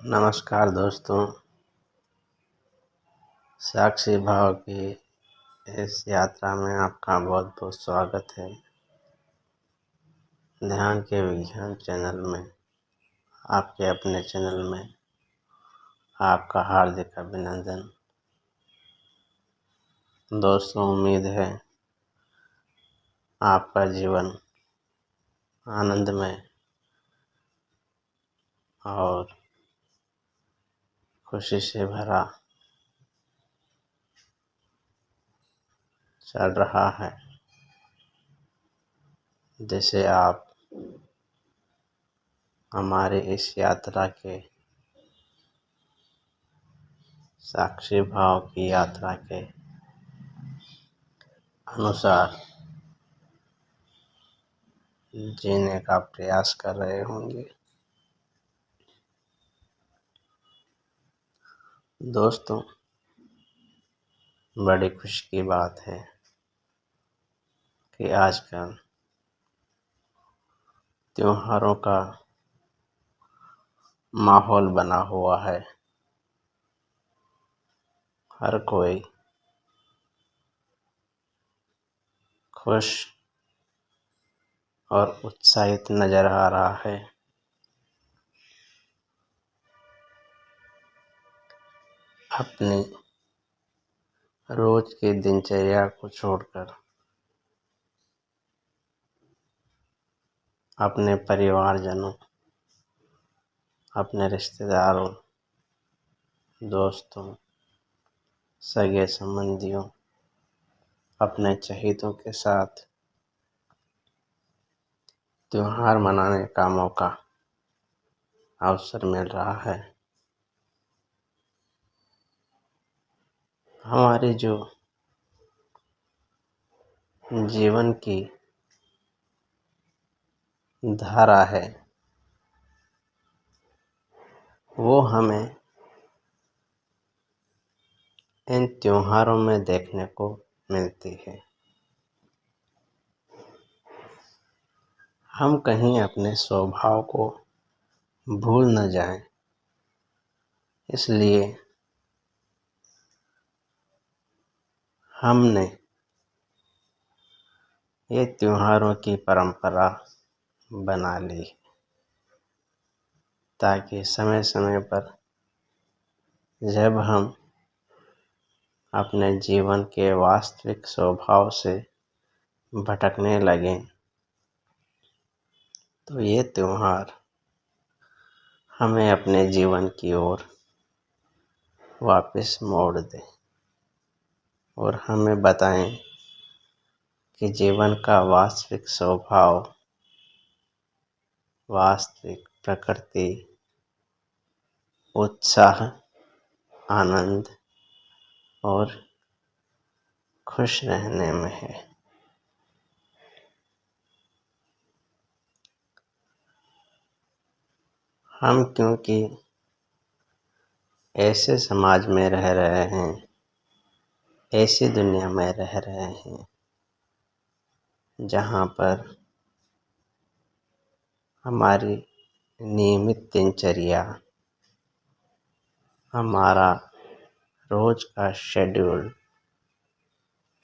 नमस्कार दोस्तों। साक्षी भाव की इस यात्रा में आपका बहुत बहुत स्वागत है। ध्यान के विज्ञान चैनल में, आपके अपने चैनल में आपका हार्दिक अभिनंदन। दोस्तों, उम्मीद है आपका जीवन आनंदमय और खुशी से भरा चल रहा है। जैसे आप हमारे इस यात्रा के साक्षी भाव की यात्रा के अनुसार जीने का प्रयास कर रहे होंगे। दोस्तों, बड़ी खुशी की बात है कि आजकल त्योहारों का माहौल बना हुआ है। हर कोई खुश और उत्साहित नजर आ रहा है। अपनी रोज की दिनचर्या को छोड़कर अपने परिवारजनों, अपने रिश्तेदारों, दोस्तों, सगे संबंधियों, अपने चहेतों के साथ त्योहार मनाने का मौका, अवसर मिल रहा है। हमारी जो जीवन की धारा है वो हमें इन त्योहारों में देखने को मिलती है। हम कहीं अपने स्वभाव को भूल न जाएं, इसलिए हमने ये त्योहारों की परंपरा बना ली ताकि समय समय पर जब हम अपने जीवन के वास्तविक स्वभाव से भटकने लगें तो ये त्योहार हमें अपने जीवन की ओर वापस मोड़ दे और हमें बताएं कि जीवन का वास्तविक स्वभाव, वास्तविक प्रकृति उत्साह, आनंद और खुश रहने में है। हम क्योंकि ऐसे समाज में रह रहे हैं, ऐसी दुनिया में रह रहे हैं जहाँ पर हमारी नियमित दिनचर्या, हमारा रोज का शेड्यूल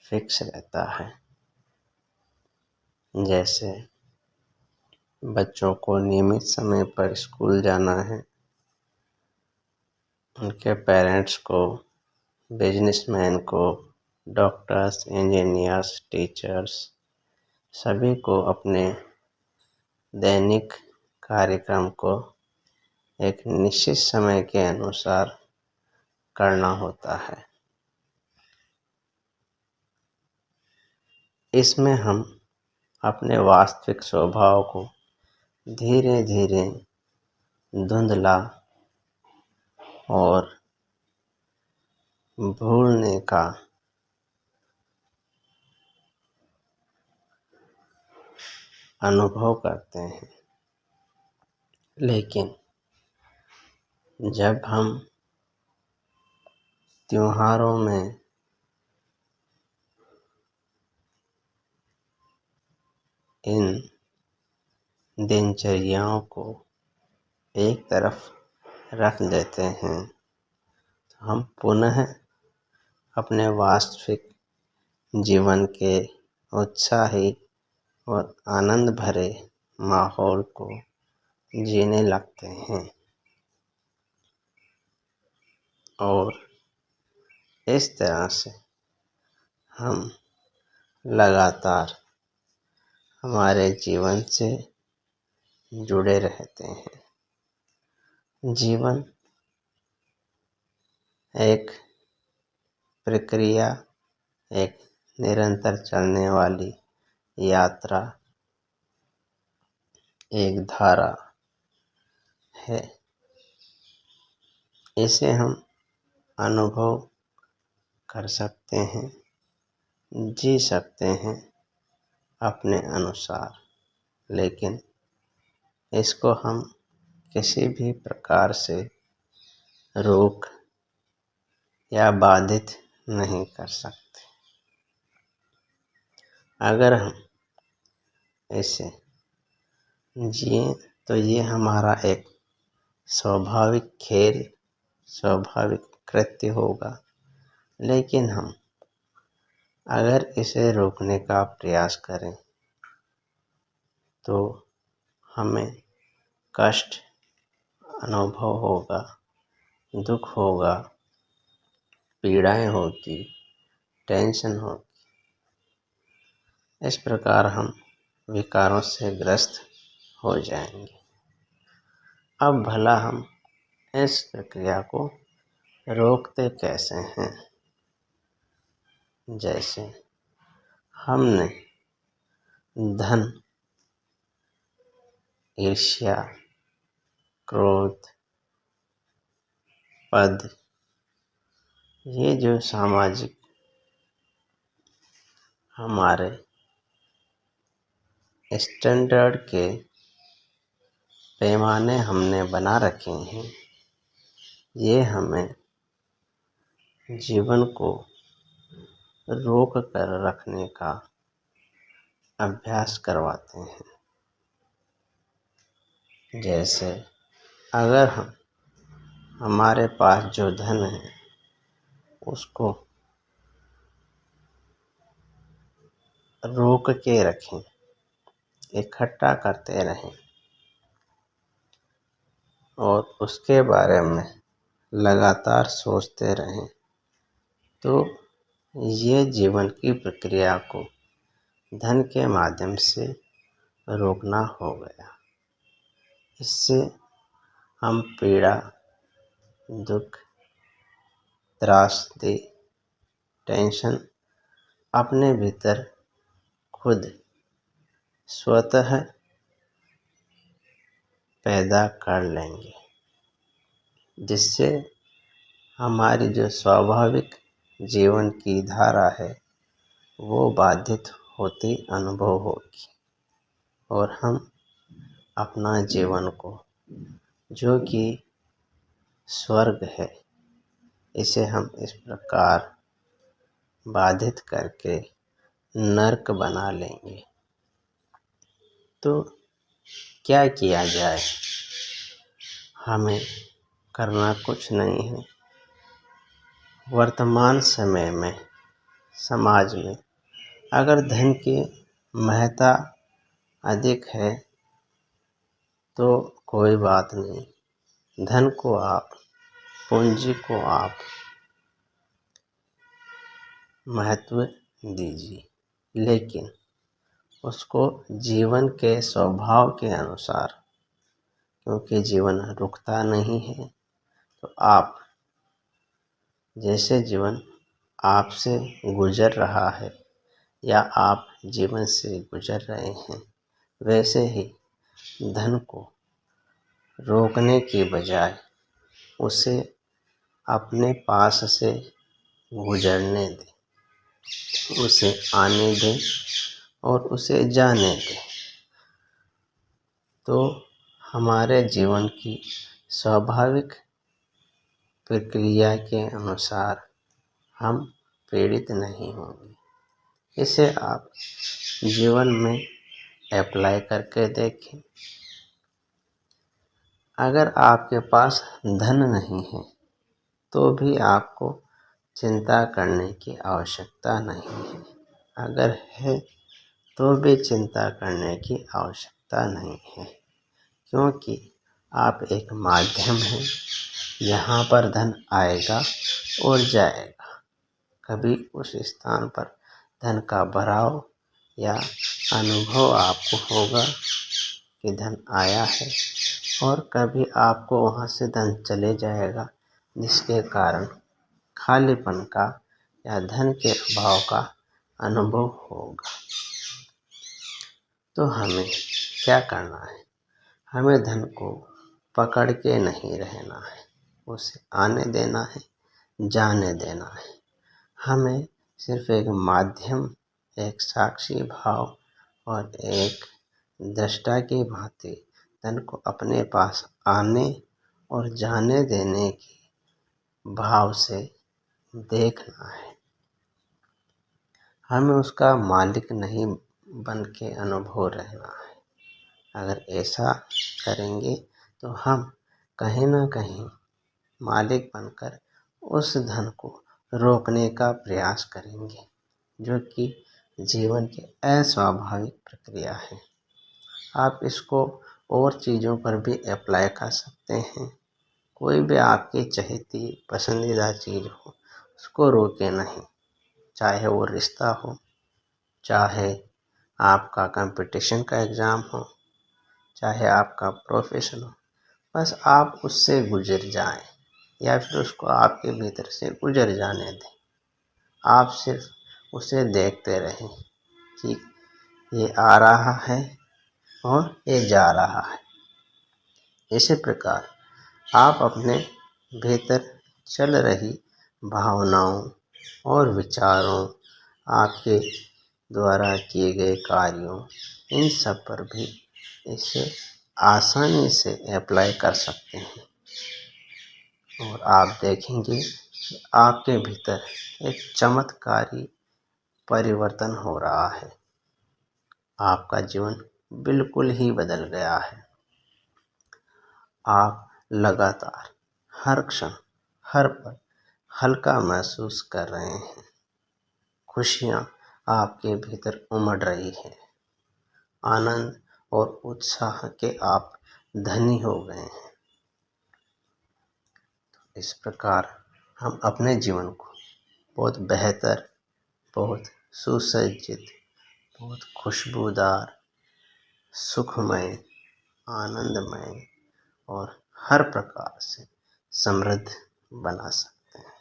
फिक्स रहता है। जैसे बच्चों को नियमित समय पर स्कूल जाना है, उनके पेरेंट्स को, बिजनेसमैन को, डॉक्टर्स, इंजीनियर्स, टीचर्स, सभी को अपने दैनिक कार्यक्रम को एक निश्चित समय के अनुसार करना होता है। इसमें हम अपने वास्तविक स्वभाव को धीरे धीरे धुंधला और भूलने का अनुभव करते हैं। लेकिन जब हम त्योहारों में इन दिनचर्याओं को एक तरफ रख देते हैं तो हम पुनः अपने वास्तविक जीवन के उत्साही और आनंद भरे माहौल को जीने लगते हैं। और इस तरह से हम लगातार हमारे जीवन से जुड़े रहते हैं। जीवन एक प्रक्रिया, एक निरंतर चलने वाली यात्रा, एक धारा है। इसे हम अनुभव कर सकते हैं, जी सकते हैं अपने अनुसार, लेकिन इसको हम किसी भी प्रकार से रोक या बाधित नहीं कर सकते। अगर हम इसे जिए तो ये हमारा एक स्वाभाविक खेल, स्वाभाविक कृत्य होगा। लेकिन हम अगर इसे रोकने का प्रयास करें तो हमें कष्ट अनुभव होगा, दुख होगा, पीड़ाएं होगी, टेंशन होगी। इस प्रकार हम विकारों से ग्रस्त हो जाएंगे। अब भला हम इस प्रक्रिया को रोकते कैसे हैं? जैसे हमने धन, ईर्ष्या, क्रोध, पद, ये जो सामाजिक हमारे स्टैंडर्ड के पैमाने हमने बना रखे हैं, ये हमें जीवन को रोक कर रखने का अभ्यास करवाते हैं। जैसे अगर हमारे पास जो धन है उसको रोक के रखें, इकट्ठा करते रहें और उसके बारे में लगातार सोचते रहें, तो ये जीवन की प्रक्रिया को धन के माध्यम से रोकना हो गया। इससे हम पीड़ा, दुख, त्रासदी, टेंशन अपने भीतर खुद स्वतः पैदा कर लेंगे, जिससे हमारी जो स्वाभाविक जीवन की धारा है वो बाधित होती अनुभव होगी और हम अपना जीवन को, जो कि स्वर्ग है, इसे हम इस प्रकार बाधित करके नर्क बना लेंगे। तो क्या किया जाए? हमें करना कुछ नहीं है। वर्तमान समय में समाज में अगर धन की महत्ता अधिक है तो कोई बात नहीं, धन को आप, पूंजी को आप महत्व दीजिए, लेकिन उसको जीवन के स्वभाव के अनुसार, क्योंकि जीवन रुकता नहीं है, तो आप जैसे जीवन आपसे गुजर रहा है या आप जीवन से गुजर रहे हैं, वैसे ही धन को रोकने के बजाय उसे अपने पास से गुजरने दें, उसे आने दें और उसे जाने दें। तो हमारे जीवन की स्वाभाविक प्रक्रिया के अनुसार हम पीड़ित नहीं होंगे। इसे आप जीवन में अप्लाई करके देखें। अगर आपके पास धन नहीं है तो भी आपको चिंता करने की आवश्यकता नहीं है। अगर है तो भी चिंता करने की आवश्यकता नहीं है, क्योंकि आप एक माध्यम हैं। यहाँ पर धन आएगा और जाएगा। कभी उस स्थान पर धन का भराव या अनुभव आपको होगा कि धन आया है, और कभी आपको वहाँ से धन चले जाएगा, जिसके कारण खालीपन का या धन के अभाव का अनुभव होगा। तो हमें क्या करना है? हमें धन को पकड़ के नहीं रहना है, उसे आने देना है, जाने देना है। हमें सिर्फ एक माध्यम, एक साक्षी भाव और एक दृष्टा की भांति धन को अपने पास आने और जाने देने के भाव से देखना है। हमें उसका मालिक नहीं बन के अनुभव रहना है। अगर ऐसा करेंगे तो हम कहीं ना कहीं मालिक बनकर उस धन को रोकने का प्रयास करेंगे, जो कि जीवन की अस्वाभाविक प्रक्रिया है। आप इसको और चीज़ों पर भी अप्लाई कर सकते हैं। कोई भी आपकी चहेती पसंदीदा चीज़ हो, उसको रोके नहीं। चाहे वो रिश्ता हो, चाहे आपका कंपटीशन का एग्ज़ाम हो, चाहे आपका प्रोफेशन हो, बस आप उससे गुजर जाएं, या फिर उसको आपके भीतर से गुजर जाने दें। आप सिर्फ उसे देखते रहें कि ये आ रहा है और ये जा रहा है। इसी प्रकार आप अपने भीतर चल रही भावनाओं और विचारों, आपके द्वारा किए गए कार्यों, इन सब पर भी इसे आसानी से अप्लाई कर सकते हैं, और आप देखेंगे कि आपके भीतर एक चमत्कारी परिवर्तन हो रहा है। आपका जीवन बिल्कुल ही बदल गया है। आप लगातार हर क्षण, हर पल हल्का महसूस कर रहे हैं। खुशियाँ आपके भीतर उमड़ रही है। आनंद और उत्साह के आप धनी हो गए हैं। इस प्रकार हम अपने जीवन को बहुत बेहतर, बहुत सुसज्जित, बहुत खुशबूदार, सुखमय, आनंदमय और हर प्रकार से समृद्ध बना सकते हैं।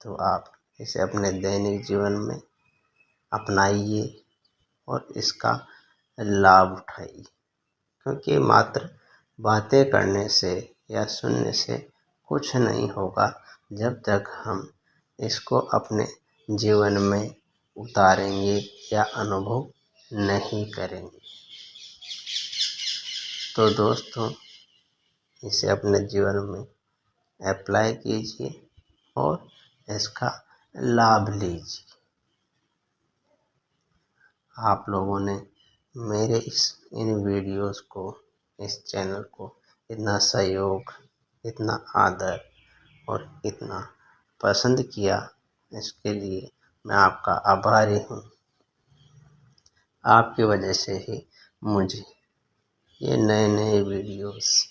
तो आप इसे अपने दैनिक जीवन में अपनाइए और इसका लाभ उठाइए, क्योंकि मात्र बातें करने से या सुनने से कुछ नहीं होगा जब तक हम इसको अपने जीवन में उतारेंगे या अनुभव नहीं करेंगे। तो दोस्तों, इसे अपने जीवन में अप्लाई कीजिए और इसका लाभ लीजिए। आप लोगों ने मेरे इन वीडियोस को, इस चैनल को इतना सहयोग, इतना आदर और इतना पसंद किया, इसके लिए मैं आपका आभारी हूँ। आपकी वजह से ही मुझे ये नए नए वीडियोस,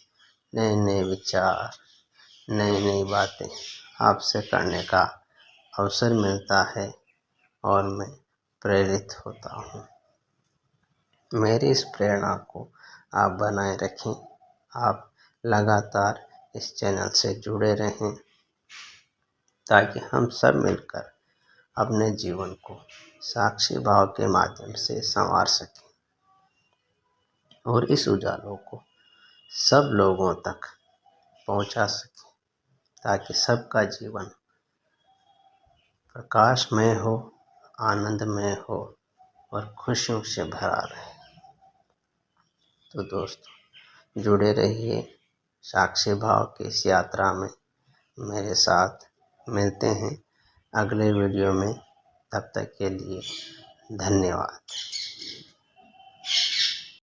नए नए विचार, नई नई बातें आपसे करने का अवसर मिलता है और मैं प्रेरित होता हूँ। मेरी इस प्रेरणा को आप बनाए रखें। आप लगातार इस चैनल से जुड़े रहें, ताकि हम सब मिलकर अपने जीवन को साक्षी भाव के माध्यम से संवार सकें और इस उजालों को सब लोगों तक पहुंचा सकें, ताकि सबका जीवन प्रकाशमय हो, आनंदमय हो और खुशियों से भरा रहे। तो दोस्तों, जुड़े रहिए साक्षी भाव की इस यात्रा में मेरे साथ। मिलते हैं अगले वीडियो में। तब तक के लिए धन्यवाद।